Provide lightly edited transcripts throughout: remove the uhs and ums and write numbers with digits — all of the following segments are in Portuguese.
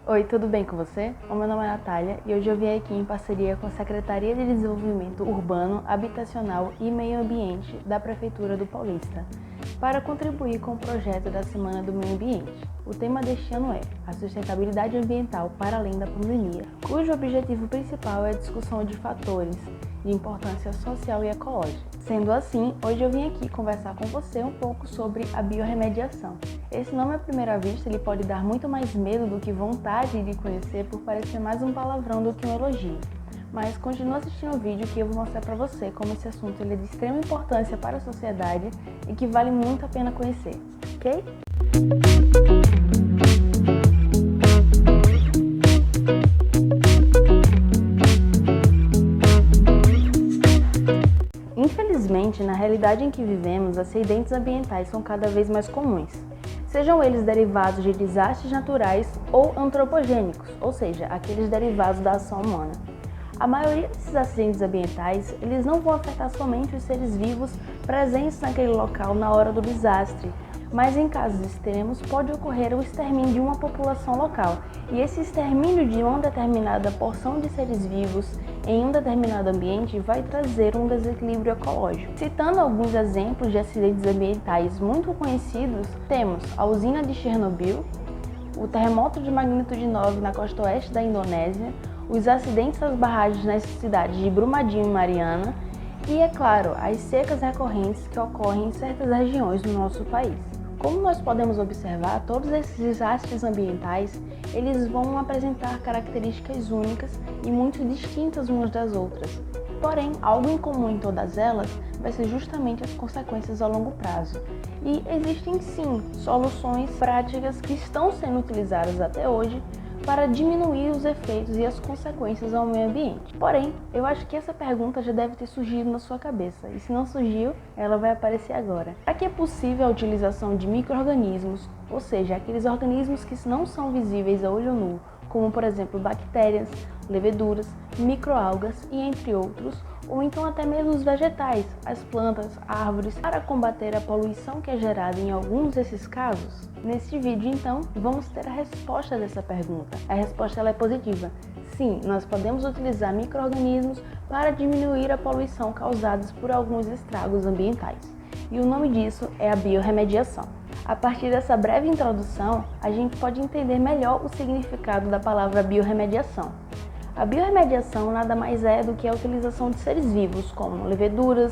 Oi, tudo bem com você? O meu nome é Natália e hoje eu vim aqui em parceria com a Secretaria de Desenvolvimento Urbano, Habitacional e Meio Ambiente da Prefeitura do Paulista para contribuir com o projeto da Semana do Meio Ambiente. O tema deste ano é a sustentabilidade ambiental para além da pandemia, cujo objetivo principal é a discussão de fatores de importância social e ecológica. Sendo assim, hoje eu vim aqui conversar com você um pouco sobre a biorremediação. Esse nome à primeira vista ele pode dar muito mais medo do que vontade de conhecer por parecer mais um palavrão do que um elogio. Mas continue assistindo o vídeo que eu vou mostrar para você como esse assunto ele é de extrema importância para a sociedade e que vale muito a pena conhecer, ok? Infelizmente, na realidade em que vivemos, acidentes ambientais são cada vez mais comuns. Sejam eles derivados de desastres naturais ou antropogênicos, ou seja, aqueles derivados da ação humana. A maioria desses acidentes ambientais, eles não vão afetar somente os seres vivos presentes naquele local na hora do desastre, mas em casos extremos pode ocorrer o extermínio de uma população local, e esse extermínio de uma determinada porção de seres vivos em um determinado ambiente vai trazer um desequilíbrio ecológico. Citando alguns exemplos de acidentes ambientais muito conhecidos, temos a usina de Chernobyl, o terremoto de magnitude 9 na costa oeste da Indonésia, os acidentes das barragens nas cidades de Brumadinho e Mariana e, é claro, as secas recorrentes que ocorrem em certas regiões do nosso país. Como nós podemos observar, todos esses desastres ambientais, eles vão apresentar características únicas e muito distintas umas das outras. Porém, algo em comum em todas elas vai ser justamente as consequências a longo prazo. E existem sim soluções práticas que estão sendo utilizadas até hoje para diminuir os efeitos e as consequências ao meio ambiente. Porém, eu acho que essa pergunta já deve ter surgido na sua cabeça, e se não surgiu, ela vai aparecer agora. Para que é possível a utilização de micro-organismos, ou seja, aqueles organismos que não são visíveis a olho nu, como por exemplo bactérias, leveduras, microalgas e entre outros, ou então até mesmo os vegetais, as plantas, árvores, para combater a poluição que é gerada em alguns desses casos? Neste vídeo, então, vamos ter a resposta dessa pergunta. A resposta ela é positiva. Sim, nós podemos utilizar micro-organismos para diminuir a poluição causada por alguns estragos ambientais. E o nome disso é a biorremediação. A partir dessa breve introdução, a gente pode entender melhor o significado da palavra biorremediação. A biorremediação nada mais é do que a utilização de seres vivos, como leveduras,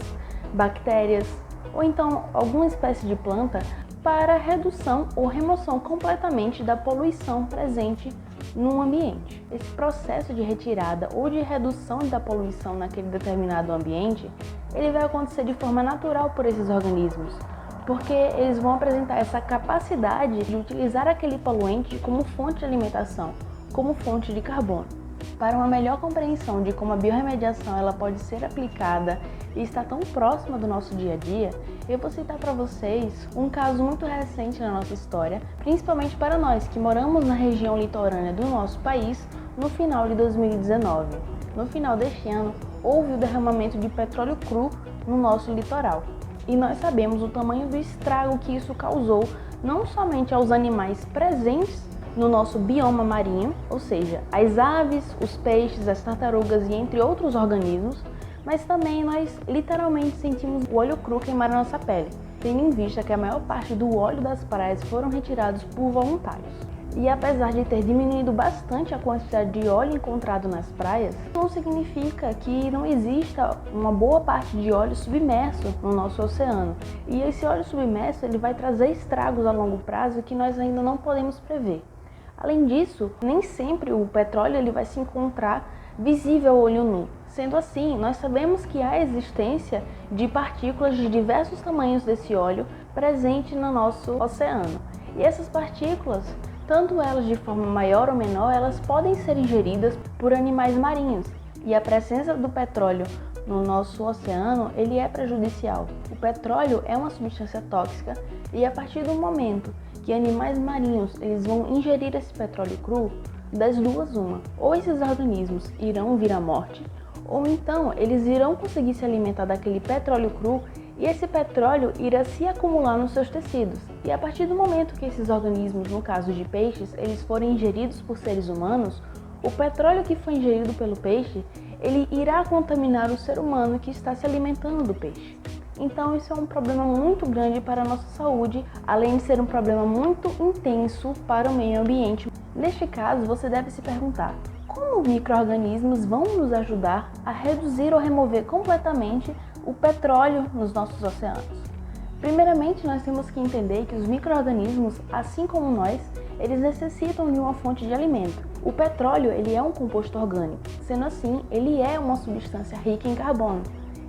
bactérias ou então alguma espécie de planta para redução ou remoção completamente da poluição presente no ambiente. Esse processo de retirada ou de redução da poluição naquele determinado ambiente, ele vai acontecer de forma natural por esses organismos, porque eles vão apresentar essa capacidade de utilizar aquele poluente como fonte de alimentação, como fonte de carbono. Para uma melhor compreensão de como a biorremediação ela pode ser aplicada e está tão próxima do nosso dia a dia, eu vou citar para vocês um caso muito recente na nossa história, principalmente para nós que moramos na região litorânea do nosso país no final de 2019. No final deste ano, houve o derramamento de petróleo cru no nosso litoral. E nós sabemos o tamanho do estrago que isso causou, não somente aos animais presentes no nosso bioma marinho, ou seja, as aves, os peixes, as tartarugas e entre outros organismos, mas também nós literalmente sentimos o óleo cru queimar a nossa pele, tendo em vista que a maior parte do óleo das praias foram retirados por voluntários. E apesar de ter diminuído bastante a quantidade de óleo encontrado nas praias, não significa que não exista uma boa parte de óleo submerso no nosso oceano. E esse óleo submerso ele vai trazer estragos a longo prazo que nós ainda não podemos prever. Além disso, nem sempre o petróleo ele vai se encontrar visível ao olho nu. Sendo assim, nós sabemos que há a existência de partículas de diversos tamanhos desse óleo presente no nosso oceano. E essas partículas, tanto elas de forma maior ou menor, elas podem ser ingeridas por animais marinhos. E a presença do petróleo no nosso oceano, ele é prejudicial. O petróleo é uma substância tóxica e a partir do momento que animais marinhos eles vão ingerir esse petróleo cru, das duas uma. Ou esses organismos irão vir à morte, ou então eles irão conseguir se alimentar daquele petróleo cru E esse petróleo irá se acumular nos seus tecidos. E a partir do momento que esses organismos, no caso de peixes, eles forem ingeridos por seres humanos, o petróleo que foi ingerido pelo peixe, ele irá contaminar o ser humano que está se alimentando do peixe. Então isso é um problema muito grande para a nossa saúde, além de ser um problema muito intenso para o meio ambiente. Neste caso, você deve se perguntar: como micro-organismos vão nos ajudar a reduzir ou remover completamente o petróleo nos nossos oceanos? Primeiramente, nós temos que entender que os micro-organismos, assim como nós, eles necessitam de uma fonte de alimento. O petróleo, ele é um composto orgânico, sendo assim, ele é uma substância rica em carbono.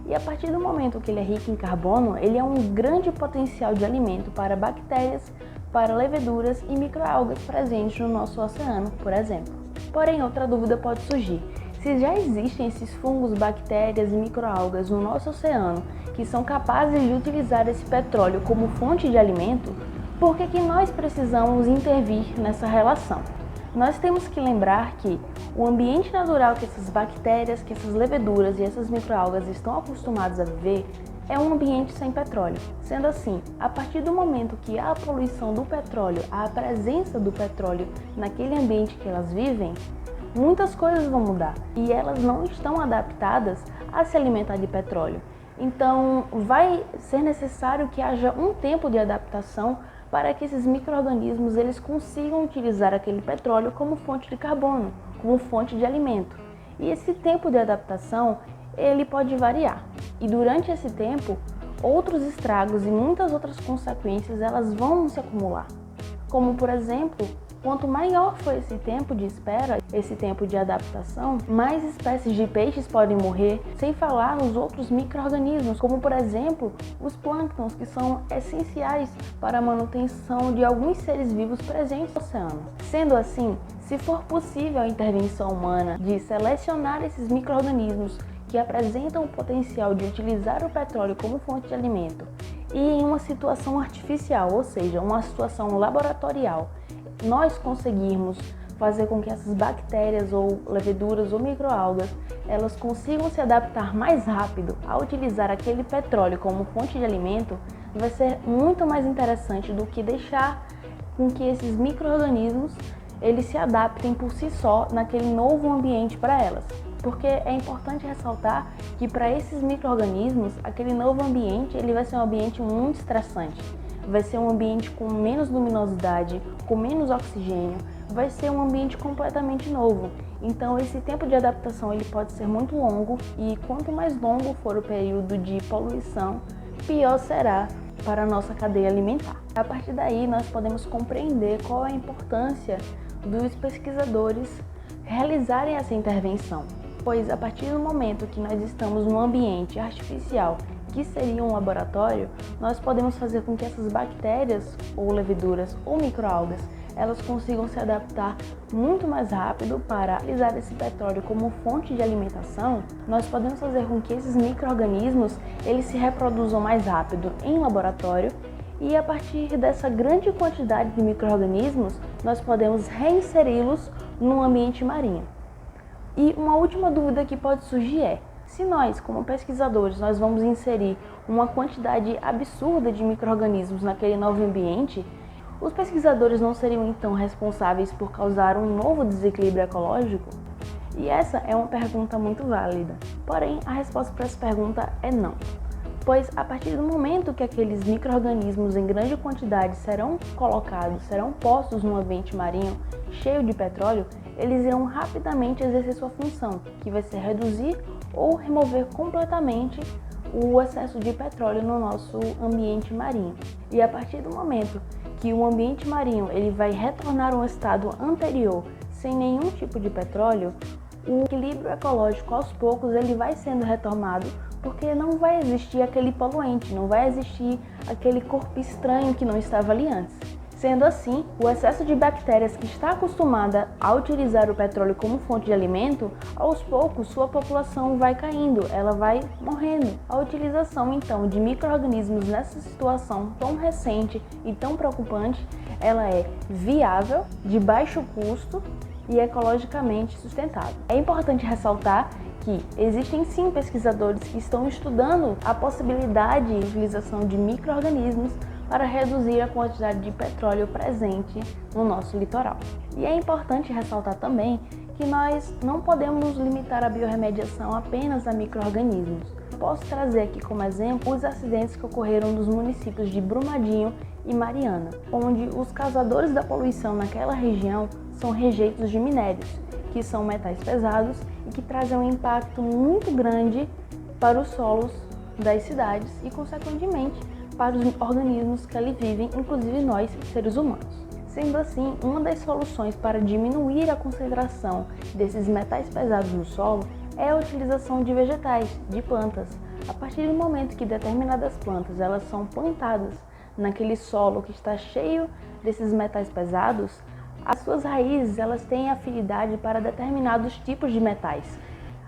E a partir do momento que ele é rico em carbono, ele é um grande potencial de alimento para bactérias, para leveduras e microalgas presentes no nosso oceano, por exemplo. Porém, outra dúvida pode surgir: se já existem esses fungos, bactérias e microalgas no nosso oceano que são capazes de utilizar esse petróleo como fonte de alimento, por que nós precisamos intervir nessa relação? Nós temos que lembrar que o ambiente natural que essas bactérias, que essas leveduras e essas microalgas estão acostumados a viver é um ambiente sem petróleo. Sendo assim, a partir do momento que há a poluição do petróleo, a presença do petróleo naquele ambiente que elas vivem, muitas coisas vão mudar e elas não estão adaptadas a se alimentar de petróleo. Então, vai ser necessário que haja um tempo de adaptação para que esses micro-organismos eles consigam utilizar aquele petróleo como fonte de carbono, como fonte de alimento. E esse tempo de adaptação, ele pode variar. E durante esse tempo, outros estragos e muitas outras consequências elas vão se acumular. Como, por exemplo, quanto maior for esse tempo de espera, esse tempo de adaptação, mais espécies de peixes podem morrer, sem falar nos outros micro-organismos, como por exemplo os plânctons, que são essenciais para a manutenção de alguns seres vivos presentes no oceano. Sendo assim, se for possível a intervenção humana de selecionar esses micro-organismos que apresentam o potencial de utilizar o petróleo como fonte de alimento, e em uma situação artificial, ou seja, uma situação laboratorial, nós conseguirmos fazer com que essas bactérias ou leveduras ou microalgas elas consigam se adaptar mais rápido a utilizar aquele petróleo como fonte de alimento, vai ser muito mais interessante do que deixar com que esses micro-organismos eles se adaptem por si só naquele novo ambiente para elas. Porque é importante ressaltar que para esses micro-organismos, aquele novo ambiente ele vai ser um ambiente muito estressante. Vai ser um ambiente com menos luminosidade, com menos oxigênio, vai ser um ambiente completamente novo. Então esse tempo de adaptação ele pode ser muito longo e quanto mais longo for o período de poluição, pior será para a nossa cadeia alimentar. A partir daí nós podemos compreender qual é a importância dos pesquisadores realizarem essa intervenção, pois a partir do momento que nós estamos num ambiente artificial que seria um laboratório, nós podemos fazer com que essas bactérias ou leveduras ou microalgas elas consigam se adaptar muito mais rápido para utilizar esse petróleo como fonte de alimentação. Nós podemos fazer com que esses micro-organismos eles se reproduzam mais rápido em laboratório e a partir dessa grande quantidade de micro-organismos nós podemos reinseri-los no ambiente marinho. E uma última dúvida que pode surgir é: se nós, como pesquisadores, nós vamos inserir uma quantidade absurda de micro-organismos naquele novo ambiente, os pesquisadores não seriam então responsáveis por causar um novo desequilíbrio ecológico? E essa é uma pergunta muito válida. Porém, a resposta para essa pergunta é não. Pois a partir do momento que aqueles micro-organismos em grande quantidade serão colocados, serão postos num ambiente marinho cheio de petróleo, eles irão rapidamente exercer sua função, que vai ser reduzir ou remover completamente o excesso de petróleo no nosso ambiente marinho. E a partir do momento que o ambiente marinho ele vai retornar a um estado anterior sem nenhum tipo de petróleo, o equilíbrio ecológico aos poucos ele vai sendo retomado, porque não vai existir aquele poluente, não vai existir aquele corpo estranho que não estava ali antes. Sendo assim, o excesso de bactérias que está acostumada a utilizar o petróleo como fonte de alimento, aos poucos sua população vai caindo, ela vai morrendo. A utilização então de micro-organismos nessa situação tão recente e tão preocupante, ela é viável, de baixo custo e ecologicamente sustentável. É importante ressaltar que existem sim pesquisadores que estão estudando a possibilidade de utilização de micro-organismos para reduzir a quantidade de petróleo presente no nosso litoral. E é importante ressaltar também que nós não podemos limitar a biorremediação apenas a micro-organismos. Posso trazer aqui como exemplo os acidentes que ocorreram nos municípios de Brumadinho e Mariana, onde os causadores da poluição naquela região são rejeitos de minérios, que são metais pesados e que trazem um impacto muito grande para os solos das cidades e, consequentemente, para os organismos que ali vivem, inclusive nós, seres humanos. Sendo assim, uma das soluções para diminuir a concentração desses metais pesados no solo é a utilização de vegetais, de plantas. A partir do momento que determinadas plantas elas são plantadas naquele solo que está cheio desses metais pesados, as suas raízes elas têm afinidade para determinados tipos de metais.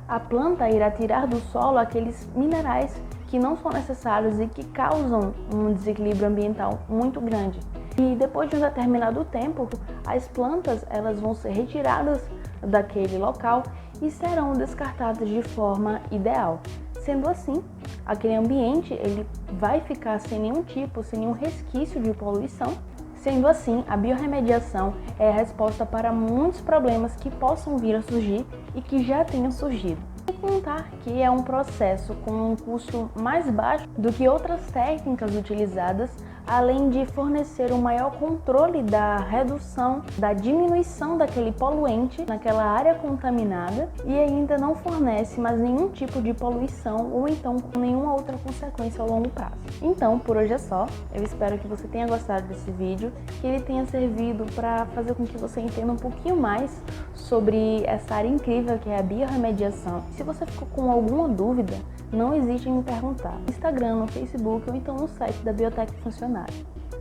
A planta irá tirar do solo aqueles minerais que não são necessários e que causam um desequilíbrio ambiental muito grande. E depois de um determinado tempo, as plantas elas vão ser retiradas daquele local e serão descartadas de forma ideal. Sendo assim, aquele ambiente ele vai ficar sem nenhum resquício de poluição. Sendo assim, a biorremediação é a resposta para muitos problemas que possam vir a surgir e que já tenham surgido. Sem contar que é um processo com um custo mais baixo do que outras técnicas utilizadas, além de fornecer um maior controle da redução, da diminuição daquele poluente naquela área contaminada e ainda não fornece mais nenhum tipo de poluição ou então com nenhuma outra consequência ao longo prazo. Então, por hoje é só. Eu espero que você tenha gostado desse vídeo, que ele tenha servido para fazer com que você entenda um pouquinho mais sobre essa área incrível que é a biorremediação. Se você ficou com alguma dúvida, não hesite em me perguntar no Instagram, no Facebook ou então no site da Biotec Funcionário.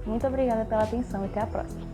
Muito obrigada pela atenção e até a próxima!